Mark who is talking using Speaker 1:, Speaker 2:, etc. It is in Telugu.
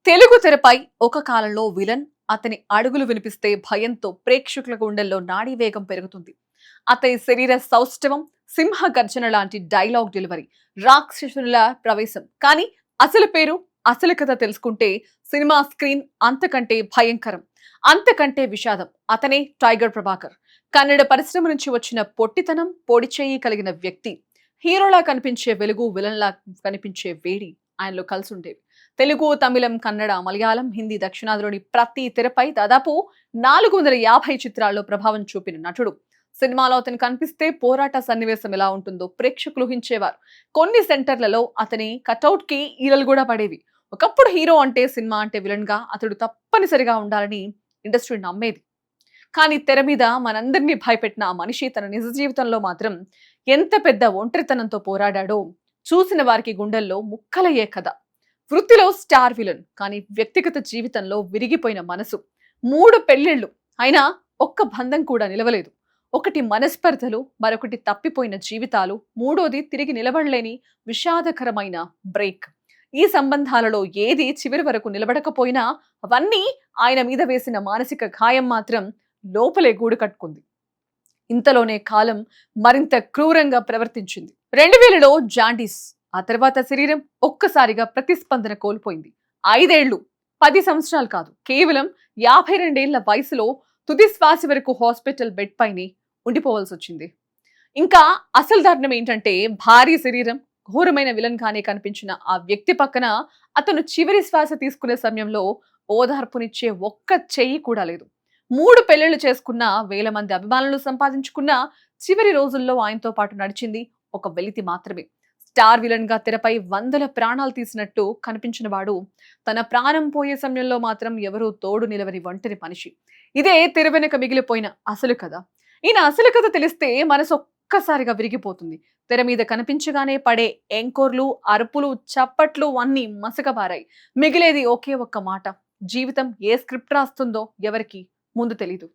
Speaker 1: తెలుగు తెరపై ఒక కాలంలో విలన్ అతని అడుగులు వినిపిస్తే భయంతో ప్రేక్షకుల గుండెల్లో నాడీ వేగం పెరుగుతుంది. అతని శరీర సౌష్ఠవం, సింహ గర్జన లాంటి డైలాగ్ డెలివరీ, రాక్షసుల ప్రవేశం. కానీ అసలు పేరు, అసలు కథ తెలుసుకుంటే సినిమా స్క్రీన్ అంతకంటే భయంకరం, అంతకంటే విషాదం. అతనే టైగర్ ప్రభాకర్. కన్నడ పరిశ్రమ నుంచి వచ్చిన పొట్టితనం, పొడి చేయి కలిగిన వ్యక్తి. హీరోలా కనిపించే వెలుగు, విలన్లా కనిపించే వేడి ఆయనలో కలిసి ఉండేవి. తెలుగు, తమిళం, కన్నడ, మలయాళం, హిందీ, దక్షిణాదిలోని ప్రతి తెరపై దాదాపు 450 చిత్రాల్లో ప్రభావం చూపిన నటుడు. సినిమాలో అతను కనిపిస్తే పోరాట సన్నివేశం ఎలా ఉంటుందో ప్రేక్షకులు ఊహించేవారు. కొన్ని సెంటర్లలో అతని కటౌట్ కి ఈలలు కూడా పడేవి. ఒకప్పుడు హీరో అంటే సినిమా అంటే విలన్ గా అతడు తప్పనిసరిగా ఉండాలని ఇండస్ట్రీ నమ్మేది. కానీ తెర మీద మనందరినీ భయపెట్టిన ఆ మనిషి తన నిజ జీవితంలో మాత్రం ఎంత పెద్ద ఒంటరితనంతో పోరాడాడో చూసిన వారికి గుండెల్లో ముక్కలయ్యే కథ. వృత్తిలో స్టార్ విలన్, కానీ వ్యక్తిగత జీవితంలో విరిగిపోయిన మనసు. 3 పెళ్లిళ్లు అయినా ఒక్క బంధం కూడా నిలవలేదు. ఒకటి మనస్పర్ధలు, మరొకటి తప్పిపోయిన జీవితాలు, మూడోది తిరిగి నిలబడలేని విషాదకరమైన బ్రేక్. ఈ సంబంధాలలో ఏది చివరి వరకు నిలబడకపోయినా అవన్నీ ఆయన మీద వేసిన మానసిక గాయం మాత్రం లోపలే గూడు కట్టుకుంది. ఇంతలోనే కాలం మరింత క్రూరంగా ప్రవర్తించింది. 2000లో జాండీస్, ఆ తర్వాత శరీరం ఒక్కసారిగా ప్రతిస్పందన కోల్పోయింది. 5 ఏళ్లు, 10 సంవత్సరాలు కాదు, కేవలం 52 ఏళ్ల వయసులో తుది శ్వాస వరకు హాస్పిటల్ బెడ్ పైనే ఉండిపోవాల్సి వచ్చింది. ఇంకా అసలు దారుణం ఏంటంటే భారీ శరీరం, ఘోరమైన విలన్ గానే కనిపించిన ఆ వ్యక్తి పక్కన అతను చివరి శ్వాస తీసుకునే సమయంలో ఓదార్పునిచ్చే ఒక్క చెయ్యి కూడా లేదు. 3 పెళ్లిళ్లు చేసుకున్న, వేల మంది అభిమానులు సంపాదించుకున్న చివరి రోజుల్లో ఆయనతో పాటు నడిచింది ఒక వెలితి మాత్రమే. స్టార్ విలన్ గా తెరపై వందల ప్రాణాలు తీసినట్టు కనిపించిన వాడు తన ప్రాణం పోయే సమయంలో మాత్రం ఎవరూ తోడు నిలవని ఒంటరి మనిషి. ఇదే తెర వెనుక మిగిలిపోయిన అసలు కథ. ఈయన అసలు కథ తెలిస్తే మనసు ఒక్కసారిగా విరిగిపోతుంది. తెర మీద కనిపించగానే పడే ఎంకోర్లు, అరుపులు, చప్పట్లు అన్నీ మసకబారాయి. మిగిలేది ఒకే ఒక్క మాట. జీవితం ఏ స్క్రిప్ట్ రాస్తుందో ఎవరికి ముందు తెలీదు.